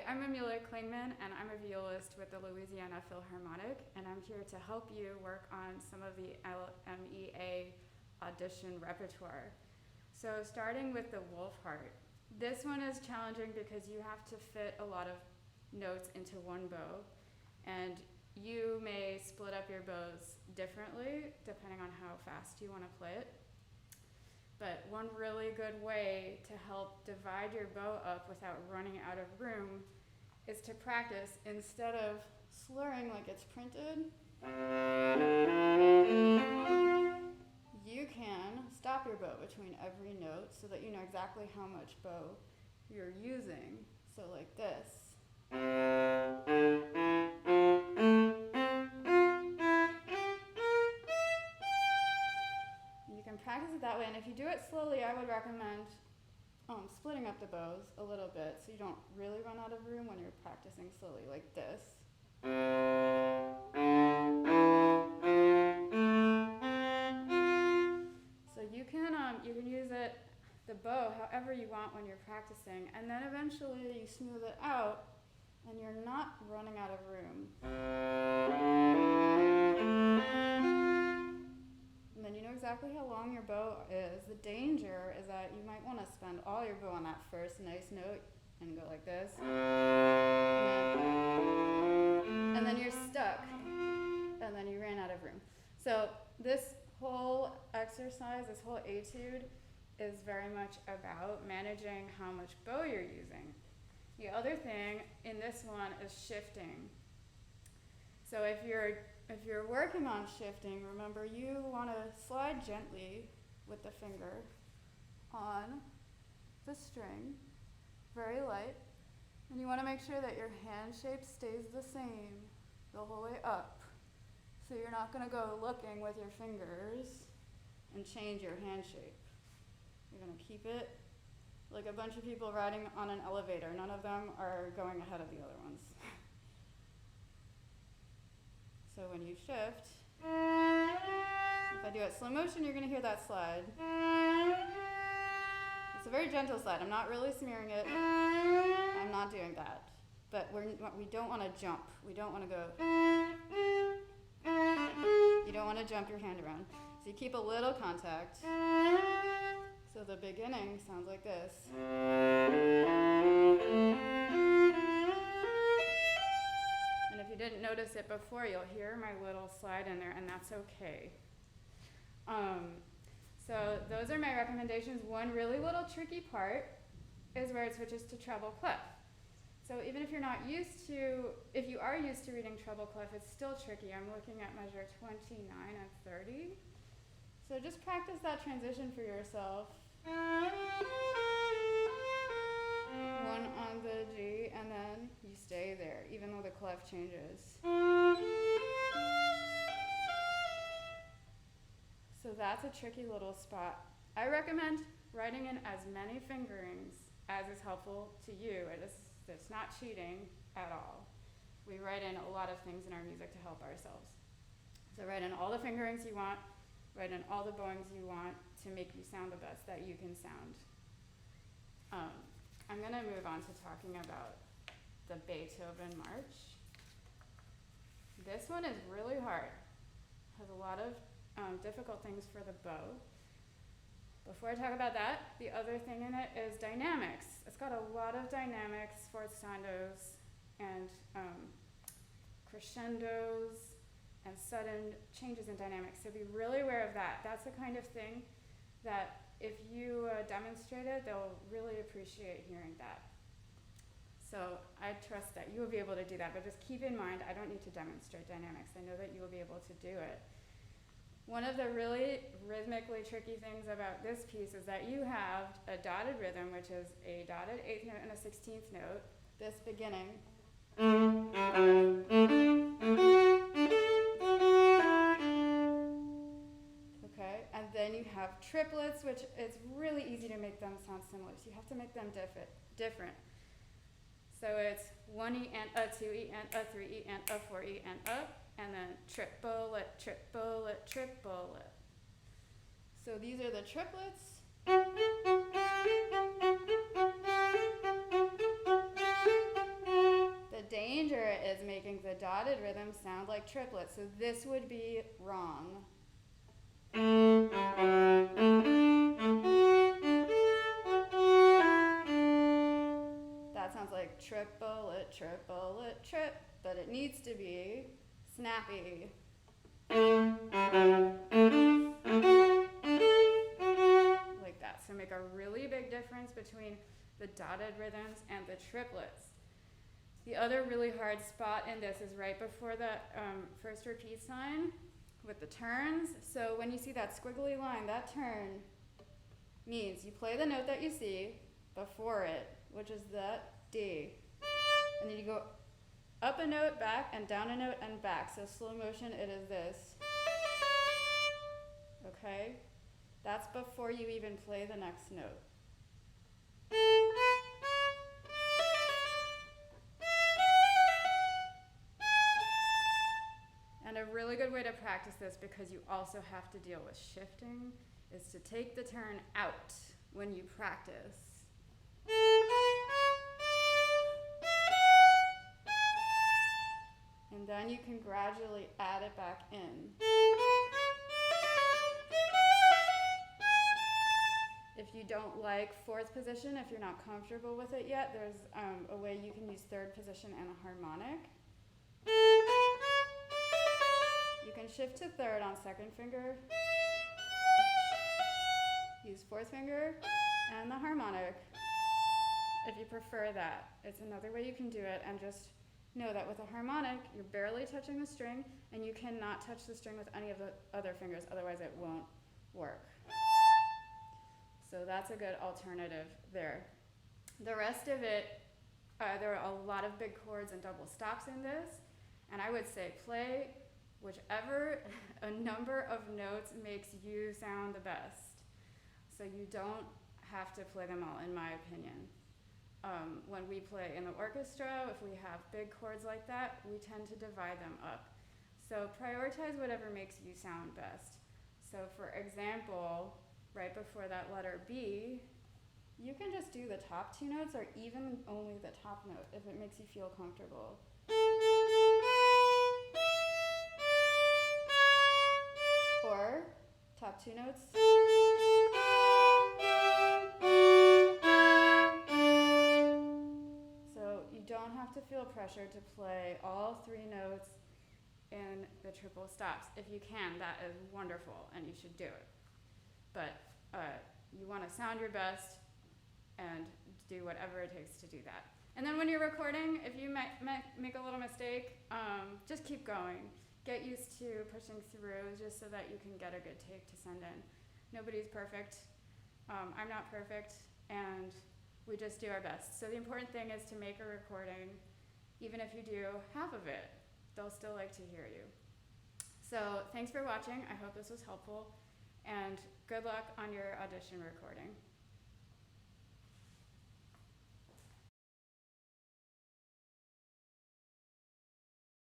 Hi, I'm Amelia Klingman, and I'm a violist with the Louisiana Philharmonic, and I'm here to help you work on some of the LMEA audition repertoire. So starting with the Wolf Heart. This one is challenging because you have to fit a lot of notes into one bow, and you may split up your bows differently depending on how fast you want to play it. But one really good way to help divide your bow up without running out of room is to practice instead of slurring like it's printed. You can stop your bow between every note so that you know exactly how much bow you're using. So like this. You can practice it that way, and if you do it slowly, I would recommend splitting up the bows a little bit so you don't really run out of room when you're practicing slowly, like this. So you can use the bow however you want when you're practicing, and then eventually you smooth it out and you're not running out of room. And then you know exactly how long your bow is. The danger is that you might want to spend all your bow on that first nice note and go like this. And then you're stuck. And then you ran out of room. So this whole exercise, this whole etude, is very much about managing how much bow you're using. The other thing in this one is shifting. So if you're working on shifting, remember you want to slide gently with the finger on the string, very light, and you want to make sure that your hand shape stays the same the whole way up. So you're not going to go looking with your fingers and change your hand shape. You're going to keep it like a bunch of people riding on an elevator. None of them are going ahead of the other ones. So when you shift, if I do it slow motion, you're going to hear that slide. It's a very gentle slide. I'm not really smearing it. I'm not doing that. But we don't want to jump. We don't want to go. You don't want to jump your hand around. So you keep a little contact. So the beginning sounds like this. And if you didn't notice it before, you'll hear my little slide in there, and that's okay. So those are my recommendations. One really little tricky part is where it switches to treble clef. So even if you are used to reading treble clef, it's still tricky. I'm looking at measure 29 and 30. So just practice that transition for yourself. One on the G, and then you stay there, even though the clef changes. So that's a tricky little spot. I recommend writing in as many fingerings as is helpful to you. It's not cheating at all. We write in a lot of things in our music to help ourselves. So write in all the fingerings you want, write in all the bowings you want to make you sound the best that you can sound. I'm going to move on to talking about the Beethoven March. This one is really hard. Has a lot of difficult things for the bow. Before I talk about that, the other thing in it is dynamics. It's got a lot of dynamics, fourth-standos, and crescendos, and sudden changes in dynamics. So be really aware of that. That's the kind of thing that if you demonstrate it, they'll really appreciate hearing that. So I trust that you will be able to do that, but just keep in mind, I don't need to demonstrate dynamics. I know that you will be able to do it. One of the really rhythmically tricky things about this piece is that you have a dotted rhythm, which is a dotted 8th note and a 16th note, this beginning. Okay, and then you have triplets, which it's really easy to make them sound similar, so you have to make them different. So it's 1E and a 2E and a 3E and a 4E and up. And then triplet, triplet, triplet. So these are the triplets. the dotted rhythms sound like triplets, so this would be wrong. That sounds like triplet, triplet, trip, but it needs to be snappy. Like that. So make a really big difference between the dotted rhythms and the triplets. The other really hard spot in this is right before the first repeat sign with the turns. So when you see that squiggly line, that turn means you play the note that you see before it, which is that D. And then you go up a note, back, and down a note, and back. So slow motion, it is this. Okay? That's before you even play the next note. And a really good way to practice this, because you also have to deal with shifting, is to take the turn out when you practice. And then you can gradually add it back in. If you don't like fourth position, if you're not comfortable with it yet, there's a way you can use third position and a harmonic. You can shift to third on second finger, use fourth finger, and the harmonic, if you prefer that. It's another way you can do it, and just know that with a harmonic, you're barely touching the string, and you cannot touch the string with any of the other fingers, otherwise it won't work. So that's a good alternative there. The rest of it, there are a lot of big chords and double stops in this, and I would say play whichever a number of notes makes you sound the best. So you don't have to play them all, in my opinion. When we play in the orchestra, if we have big chords like that, we tend to divide them up. So prioritize whatever makes you sound best. So for example, right before that letter B, you can just do the top two notes, or even only the top note if it makes you feel comfortable. Or top two notes. So you don't have to feel pressure to play all three notes in the triple stops. If you can, that is wonderful, and you should do it. But you want to sound your best and do whatever it takes to do that. And then when you're recording, if you make a little mistake, just keep going. Get used to pushing through, just so that you can get a good take to send in. Nobody's perfect. I'm not perfect, and we just do our best. So the important thing is to make a recording. Even if you do half of it, they'll still like to hear you. So thanks for watching. I hope this was helpful, and good luck on your audition recording.